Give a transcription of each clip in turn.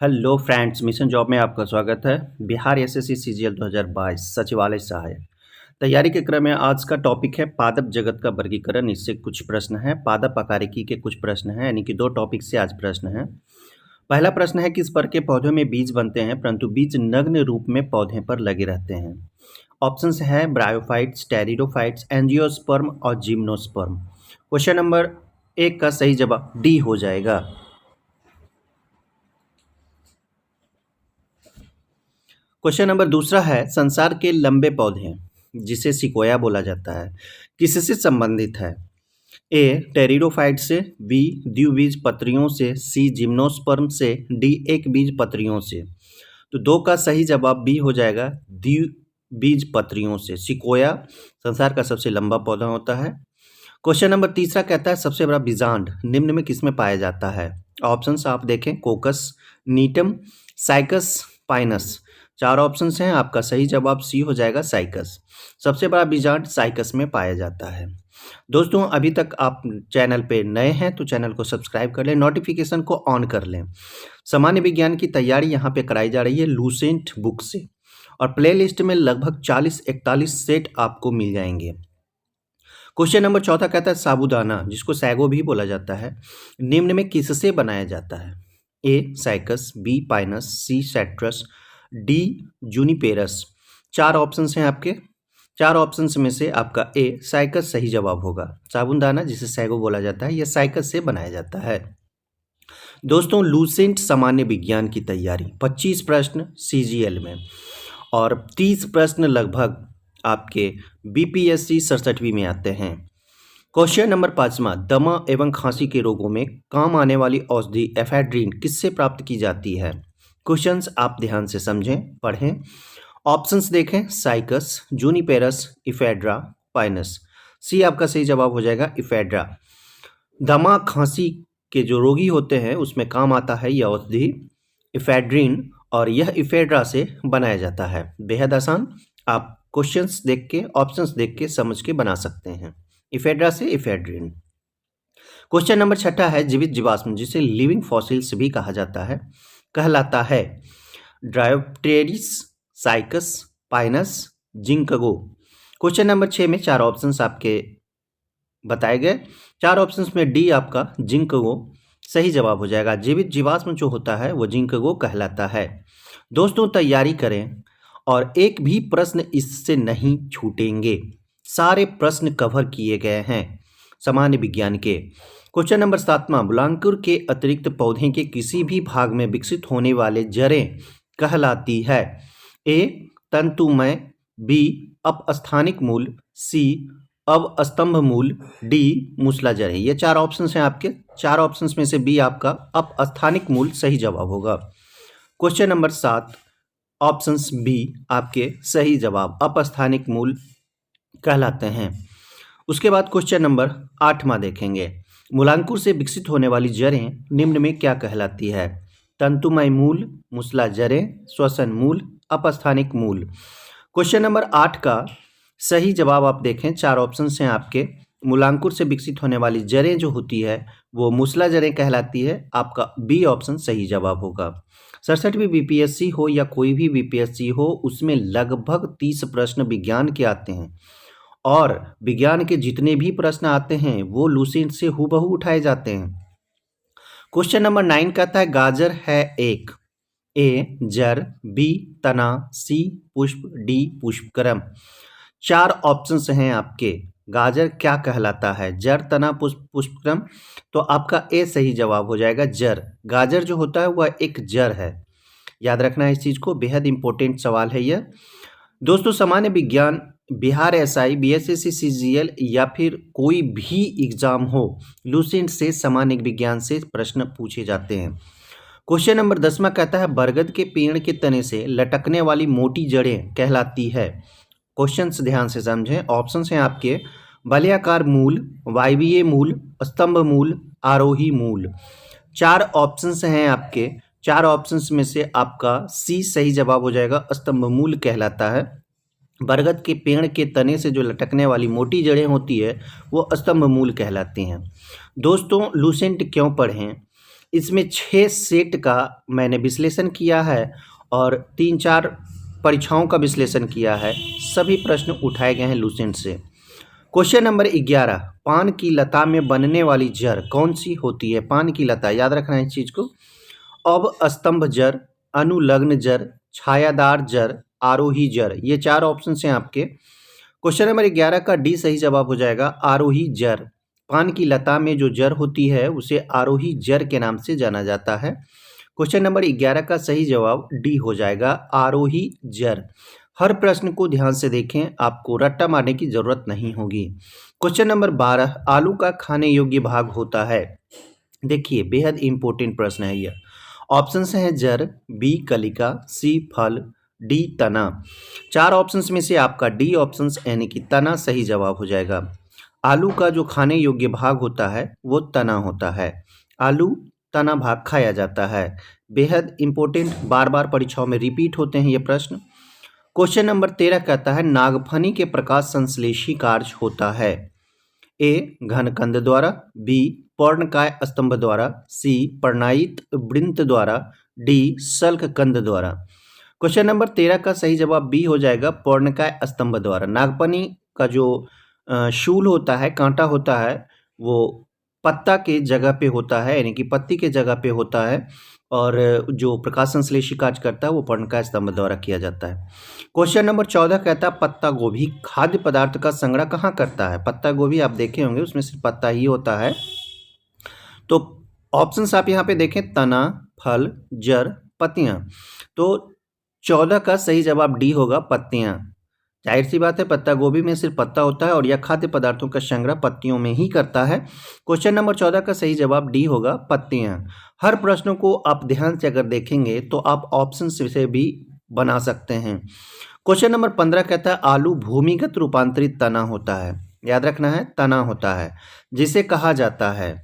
Hello friends, mission job में आपका स्वागत है। बिहार एसएससी सीजीएल 2022 सचिवालय सहायक तैयारी के क्रम में आज का टॉपिक है पादप जगत का वर्गीकरण। इससे कुछ प्रश्न हैं, पादप आकारिकी के कुछ प्रश्न हैं, यानी कि दो टॉपिक से आज प्रश्न हैं। पहला प्रश्न है, किस पर के पौधों में बीज बनते हैं परंतु बीज नग्न रूप में पौधे पर लगे रहते हैं? ऑप्शंस है ब्रायोफाइट्स, टेरिडोफाइट्स, एंजियोस्पर्म और जिम्नोस्पर्म। क्वेश्चन नंबर 1 का सही जवाब डी हो जाएगा। क्वेश्चन नंबर दूसरा है, संसार के लंबे पौधे जिसे सिकोया बोला जाता है किससे संबंधित है? ए टेरिडोफाइट से, बी द्विबीज पत्रियों से, सी जिम्नोस्पर्म से, डी एक बीज पत्रियों से। तो दो का सही जवाब बी हो जाएगा, द्विबीज पत्रियों से। सिकोया संसार का सबसे लंबा पौधा होता है। क्वेश्चन नंबर तीसरा कहता है, सबसे बड़ा बीजांड निम्न में किसमें पाया जाता है? ऑप्शंस आप देखें, कोकस, नीटम, साइकस, पाइनस। चार ऑप्शंस हैं, आपका सही जवाब सी हो जाएगा, साइकस। सबसे बड़ा बीजांड साइकस में पाया जाता है। दोस्तों, अभी तक आप चैनल पे नए हैं तो चैनल को सब्सक्राइब कर लें, नोटिफिकेशन को ऑन कर लें। सामान्य विज्ञान की तैयारी यहाँ पे कराई जा रही है लूसेंट बुक से, और प्लेलिस्ट में लगभग 40-41 सेट आपको मिल जाएंगे। क्वेश्चन नंबर चौथा कहता है, साबूदाना जिसको सैगो भी बोला जाता है निम्न में किससे बनाया जाता है? ए साइकस, बी पाइनस, सी सैट्रस, डी जूनिपेरस। चार ऑप्शंस हैं आपके। चार ऑप्शंस में से आपका ए साइकस सही जवाब होगा। साबूदाना जिसे सैगो बोला जाता है यह साइकस से बनाया जाता है। दोस्तों, लूसेंट सामान्य विज्ञान की तैयारी 25 प्रश्न सीजीएल में और 30 प्रश्न लगभग आपके बीपीएससी 67वीं में आते हैं। क्वेश्चन नंबर 5वां, दमा एवं खांसी के रोगों में काम आने वाली औषधि एफेड्रीन किससे प्राप्त की जाती है? क्वेश्चंस आप ध्यान से समझें, पढ़ें। ऑप्शंस देखें, साइकस, जूनिपेरस, इफेड्रा, पाइनस। सी आपका सही जवाब हो जाएगा, इफेड्रा। दमा खांसी के जो रोगी होते हैं उसमें काम आता है यह औषधि इफेड्रीन, और यह इफेड्रा से बनाया जाता है। बेहद आसान, आप क्वेश्चंस देख के, ऑप्शंस देख के समझ के बना सकते हैं। इफेड्रा से इफेड्रीन। क्वेश्चन नंबर 6 है, जीवित जीवाश्म जिसे लिविंग फॉसिल्स भी कहा जाता है कहलाता है Dryopteris, cycas, Pinus, ginkgo. Question number 6 में चार ऑप्शंस आपके बताए गए। चार ऑप्शंस में डी आपका जिंकगो सही जवाब हो जाएगा। जीवित जीवाश्म जो होता है वो जिंकगो कहलाता है। दोस्तों, तैयारी करें और एक भी प्रश्न इससे नहीं छूटेंगे। सारे प्रश्न कवर किए गए हैं सामान्य विज्ञान के। क्वेश्चन नंबर 7वां, मूलांकुर के अतिरिक्त पौधे के किसी भी भाग में विकसित होने वाले जड़ें कहलाती है? ए तंतुमय, बी अपस्थानिक मूल, सी अवस्तंभ मूल, डी मूसला जड़ें। ये चार ऑप्शंस हैं आपके। चार ऑप्शंस में से बी आपका अपस्थानिक मूल सही जवाब होगा। क्वेश्चन नंबर 7 ऑप्शंस बी आपके सही जवाब, अपस्थानिक मूल कहलाते हैं। उसके बाद क्वेश्चन नंबर 8वां देखेंगे, मूलांकुर से विकसित होने वाली जड़ें निम्न में क्या कहलाती है? तंतुमय मूल, मूसला जड़ें, श्वसन मूल, अपस्थानिक मूल। क्वेश्चन नंबर 8 का सही जवाब आप देखें, चार ऑप्शंस हैं आपके। मूलांकुर से विकसित होने वाली जड़ें जो होती है वो मूसला जड़ें कहलाती है। आपका बी ऑप्शन सही जवाब होगा। 67वीं बीपीएससी हो या कोई भी बीपीएससी हो, उसमें लगभग 30 प्रश्न विज्ञान के आते हैं, और विज्ञान के जितने भी प्रश्न आते हैं वो लूसेंट से हूबहू उठाए जाते हैं। क्वेश्चन नंबर 9 कहता है, गाजर है एक, ए जड़, बी तना, सी पुष्प, डी पुष्पक्रम। चार ऑप्शंस हैं आपके। गाजर क्या कहलाता है? जड़, तना, पुष्प, पुष्पक्रम। तो आपका ए सही जवाब हो जाएगा, जड़। गाजर जो होता है वह एक जड़ है। याद रखना है इस चीज को, बेहद इंपॉर्टेंट सवाल है यह। दोस्तों, सामान्य विज्ञान बिहार एसआई, बीएसएससी सीजीएल या फिर कोई भी एग्जाम हो, लूसेंट से सामान्य विज्ञान से प्रश्न पूछे जाते हैं। क्वेश्चन नंबर 10वां कहता है, बरगद के पेड़ के तने से लटकने वाली मोटी जड़ें कहलाती है? क्वेश्चंस ध्यान से समझें। ऑप्शंस हैं आपके, वलयाकार मूल, वायवीय मूल, स्तंभ मूल, आरोही मूल। चार ऑप्शंस हैं आपके। चार ऑप्शंस में से आपका सी सही जवाब हो जाएगा, स्तंभ मूल कहलाता है। बरगद के पेड़ के तने से जो लटकने वाली मोटी जड़ें होती है वो स्तंभ मूल कहलाती हैं। दोस्तों, लूसेंट क्यों पढ़ें? इसमें 6 सेट का मैंने विश्लेषण किया है और 3-4 परीक्षाओं का विश्लेषण किया है। सभी प्रश्न उठाए गए हैं लूसेंट से। क्वेश्चन नंबर 11, पान की लता में बनने वाली जड़ कौन सी होती है? पान की लता, याद रखना है इस चीज को। अब स्तंभ जड़, अनुलग्न जड़, छायादार जड़, आरोही जड़, ये 4 ऑप्शन हैं आपके। क्वेश्चन नंबर 11 का डी सही जवाब हो जाएगा, आरोही जड़। पान की लता में जो जड़ होती है उसे आरोही जड़ के नाम से जाना जाता है। क्वेश्चन नंबर 11 का सही जवाब डी हो जाएगा, आरोही जड़। हर प्रश्न को ध्यान से देखें, आपको रट्टा मारने की जरूरत नहीं होगी। क्वेश्चन नंबर 12, आलू का खाने योग्य भाग होता है। देखिए बेहद इंपॉर्टेंट प्रश्न है यह। ऑप्शंस हैं जड़, बी कलिका, सी फल, डी तना। 4 ऑप्शंस में से आपका डी ऑप्शंस यानी कि तना सही जवाब हो जाएगा। आलू का जो खाने योग्य भाग होता है वो तना होता है। आलू तना भाग खाया जाता है। बेहद इंपॉर्टेंट, बार बार परीक्षाओं में रिपीट होते हैं ये प्रश्न। क्वेश्चन नंबर 13 कहता है नागफनी के प्रकाश संश्लेषी कार्य होता है। ए घनकंद द्वारा, बी पर्णकाय स्तंभ द्वारा, सी पर्णायित वृंत द्वारा, डी सल्क कंद द्वारा। क्वेश्चन नंबर 13 का सही जवाब बी हो जाएगा, पर्णकाय स्तंभ द्वारा। नागफनी का जो शूल होता है, कांटा होता है, वो पत्ता के जगह पे होता है, यानी कि पत्ती के जगह पे होता है, और जो प्रकाश संश्लेषी कार्य करता है वो पर्णकाय स्तंभ द्वारा किया जाता है। क्वेश्चन नंबर 14 कहता है पत्ता गोभी खाद्य पदार्थ का संग्रह कहाँ करता है? पत्ता गोभी आप देखे होंगे, उसमें सिर्फ पत्ता ही होता है। तो ऑप्शंस आप यहाँ पे देखें, तना, फल, जड़, पत्तियां। तो 14 का सही जवाब डी होगा, पत्तियां। जाहिर सी बात है, पत्ता गोभी में सिर्फ पत्ता होता है और यह खाद्य पदार्थों का संग्रह पत्तियों में ही करता है। क्वेश्चन नंबर 14 का सही जवाब डी होगा, पत्तियां। हर प्रश्नों को आप ध्यान से अगर देखेंगे तो आप ऑप्शन से भी बना सकते हैं। क्वेश्चन नंबर 15 कहता है आलू भूमिगत रूपांतरित तना होता है। याद रखना है, तना होता है, जिसे कहा जाता है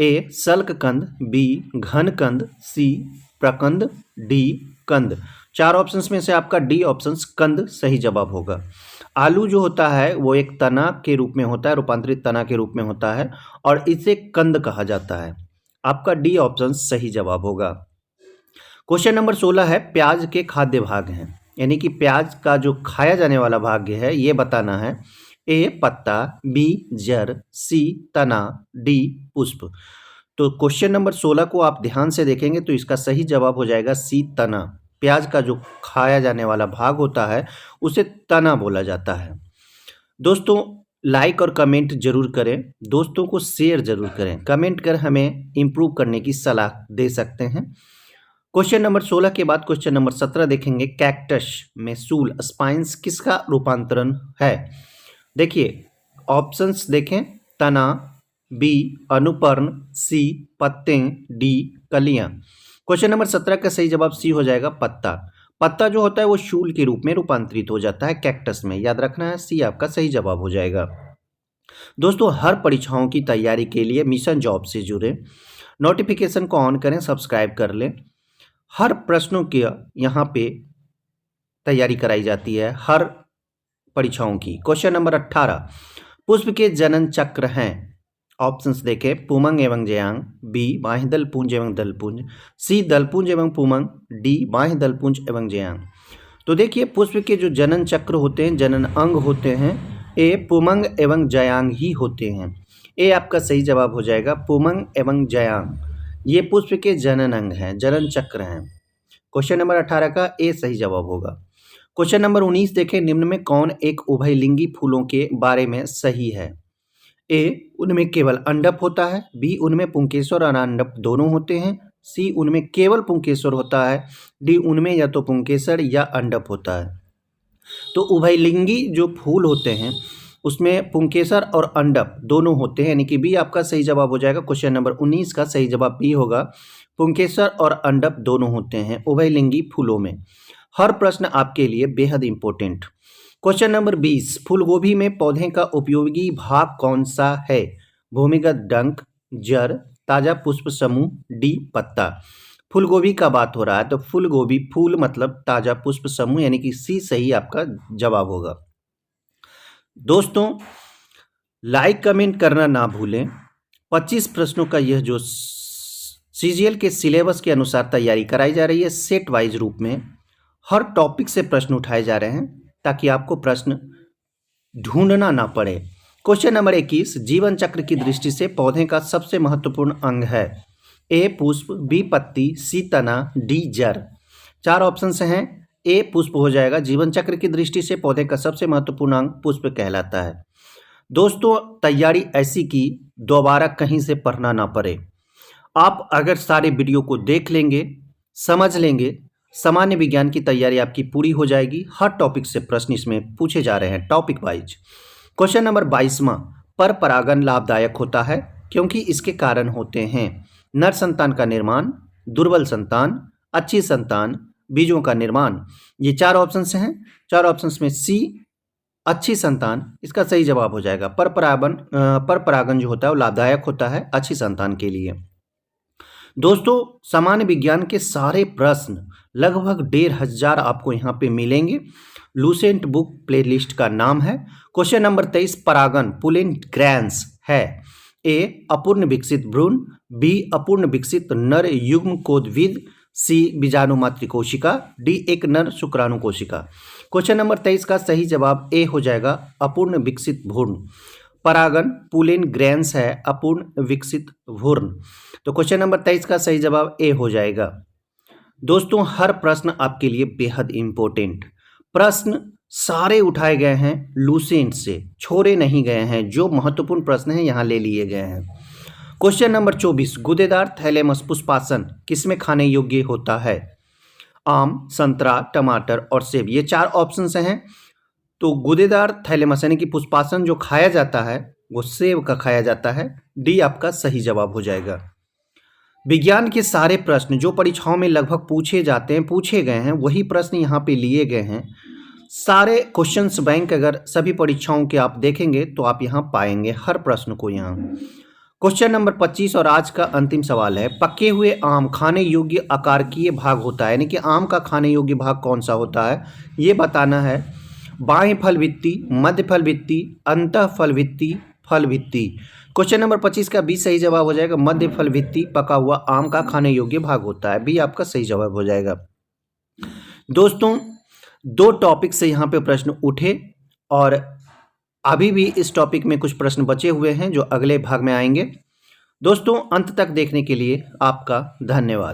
ए सल्क कंद, बी घन कंद, सी प्रकंद, डी कंद। 4 ऑप्शंस में से आपका डी ऑप्शंस कंद सही जवाब होगा। आलू जो होता है वो एक तना के रूप में होता है, रूपांतरित तना के रूप में होता है, और इसे कंद कहा जाता है। आपका डी ऑप्शन सही जवाब होगा। क्वेश्चन नंबर 16 है प्याज के खाद्य भाग हैं, यानी कि प्याज का जो खाया जाने वाला भाग है ये बताना है। ए पत्ता, बी जड़, सी तना, डी पुष्प। तो क्वेश्चन नंबर 16 को आप ध्यान से देखेंगे तो इसका सही जवाब हो जाएगा सी तना। प्याज का जो खाया जाने वाला भाग होता है उसे तना बोला जाता है। दोस्तों लाइक और कमेंट जरूर करें, दोस्तों को शेयर जरूर करें, कमेंट कर हमें इम्प्रूव करने की सलाह दे सकते हैं। क्वेश्चन नंबर 16 के बाद क्वेश्चन नंबर 17 देखेंगे, कैक्टस में सूल स्पाइन्स किसका रूपांतरण है? देखिए ऑप्शंस देखें, तना, बी अनुपर्ण, सी पत्ते, डी कलियां। क्वेश्चन नंबर 17 का सही जवाब सी हो जाएगा, पत्ता। पत्ता जो होता है वो शूल के रूप में रूपांतरित हो जाता है कैक्टस में। याद रखना है, सी आपका सही जवाब हो जाएगा। दोस्तों हर परीक्षाओं की तैयारी के लिए मिशन जॉब से जुड़े, नोटिफिकेशन को ऑन करें, सब्सक्राइब कर लें। हर प्रश्नों की यहाँ पे तैयारी कराई जाती है हर परीक्षाओं की। क्वेश्चन नंबर 18, पुष्प के जनन चक्र हैं। ऑप्शंस देखें, पुमंग एवं जयांग, बी बाह्य दलपुंज एवं दलपुंज, सी दलपुंज एवं पुमंग, डी बाह्य दलपुंज एवं जयांग। तो देखिए पुष्प के जो जनन चक्र होते हैं, जनन अंग होते हैं, ए पुमंग एवं जयांग ही होते हैं। ए आपका सही जवाब हो जाएगा, पुमंग एवं जयांग ये पुष्प के जनन अंग हैं, जनन चक्र हैं। क्वेश्चन नंबर 18 का ए सही जवाब होगा। क्वेश्चन नंबर 19 देखें, निम्न में कौन एक उभयलिंगी फूलों के बारे में सही है? ए उनमें केवल अंडप होता है, बी उनमें पुंकेसर और अंडप दोनों होते हैं, सी उनमें केवल पुंकेसर होता है, डी उनमें या तो पुंकेसर या अंडप होता है। तो उभयलिंगी जो फूल होते हैं उसमें पुंकेसर और अंडप दोनों होते हैं, यानी कि बी आपका सही जवाब हो जाएगा। क्वेश्चन नंबर 19 का सही जवाब बी होगा, पुंकेसर और अंडप दोनों होते हैं उभयलिंगी फूलों में। हर प्रश्न आपके लिए बेहद इंपॉर्टेंट। क्वेश्चन नंबर 20, फूलगोभी में पौधे का उपयोगी भाग कौन सा है? भूमिगत डंक, जड़, ताजा पुष्प समूह, डी पत्ता। फूलगोभी का बात हो रहा है तो फूलगोभी, फूल मतलब ताजा पुष्प समूह, यानी कि सी सही आपका जवाब होगा। दोस्तों लाइक कमेंट करना ना भूलें। 25 प्रश्नों का यह जो सीजीएल के सिलेबस के अनुसार तैयारी कराई जा रही है। सेट वाइज रूप में हर टॉपिक से प्रश्न उठाए जा रहे हैं ताकि आपको प्रश्न ढूंढना ना पड़े। क्वेश्चन नंबर 21, जीवन चक्र की दृष्टि से पौधे का सबसे महत्वपूर्ण अंग है। ए पुष्प, बी पत्ती, सी तना, डी जड़। 4 ऑप्शन हैं। ए पुष्प हो जाएगा। जीवन चक्र की दृष्टि से पौधे का सबसे महत्वपूर्ण अंग पुष्प कहलाता है। दोस्तों, तैयारी ऐसी कि दोबारा कहीं से पढ़ना ना पड़े। आप अगर सारे वीडियो को देख लेंगे, समझ लेंगे, सामान्य विज्ञान की तैयारी आपकी पूरी हो जाएगी। हर टॉपिक से प्रश्न इसमें पूछे जा रहे हैं टॉपिक वाइज। क्वेश्चन नंबर 22वां, पर परागण लाभदायक होता है क्योंकि इसके कारण होते हैं नर संतान का निर्माण, दुर्बल संतान, अच्छी संतान, बीजों का निर्माण। ये 4 ऑप्शंस हैं। 4 ऑप्शंस में सी अच्छी संतान इसका सही जवाब हो जाएगा। पर परागण जो होता है वो लाभदायक होता है अच्छी संतान के लिए। दोस्तों, सामान्य विज्ञान के सारे प्रश्न लगभग 1500 आपको यहाँ पे मिलेंगे। लूसेंट बुक प्लेलिस्ट का नाम है। क्वेश्चन नंबर 23, परागण पुलिन ग्रैंस है। ए अपूर्ण विकसित भ्रूण, बी अपूर्ण विकसित नर युग्म कोदविद, सी बीजाणु मातृ कोशिका, डी एक नर शुक्राणु कोशिका। क्वेश्चन नंबर 23 का सही जवाब ए हो जाएगा, अपूर्ण विकसित भ्रूण। परागण पुलिन ग्रैंस है, अपूर्ण विकसित भ्रूण। तो क्वेश्चन नंबर 23 का सही जवाब ए हो जाएगा। दोस्तों, हर प्रश्न आपके लिए बेहद इंपॉर्टेंट प्रश्न सारे उठाए गए हैं, लूसेंट से छोड़े नहीं गए हैं। जो महत्वपूर्ण प्रश्न हैं यहाँ ले लिए गए हैं। क्वेश्चन नंबर 24, गुदेदार थैलेमस पुष्पासन किसमें खाने योग्य होता है। आम, संतरा, टमाटर और सेब। ये 4 ऑप्शंस हैं। तो गुदेदार थैलेमस यानी कि पुष्पासन जो खाया जाता है वो सेब का खाया जाता है। डी आपका सही जवाब हो जाएगा। विज्ञान के सारे प्रश्न जो परीक्षाओं में लगभग पूछे जाते हैं, पूछे गए हैं, वही प्रश्न यहाँ पे लिए गए हैं। सारे क्वेश्चंस बैंक अगर सभी परीक्षाओं के आप देखेंगे तो आप यहाँ पाएंगे हर प्रश्न को यहाँ। क्वेश्चन नंबर 25 और आज का अंतिम सवाल है, पके हुए आम खाने योग्य आकारकीय भाग होता है, यानी कि आम का खाने योग्य भाग कौन सा होता है ये बताना है। बाएं फल भित्ति, मध्य फल भित्ति, अंतः फल भित्ति, फल भित्ति। क्वेश्चन नंबर 25 का बी सही जवाब हो जाएगा। मध्य फल भित्ति पका हुआ आम का खाने योग्य भाग होता है। बी आपका सही जवाब हो जाएगा। दोस्तों, 2 टॉपिक से यहाँ पे प्रश्न उठे और अभी भी इस टॉपिक में कुछ प्रश्न बचे हुए हैं जो अगले भाग में आएंगे। दोस्तों, अंत तक देखने के लिए आपका धन्यवाद।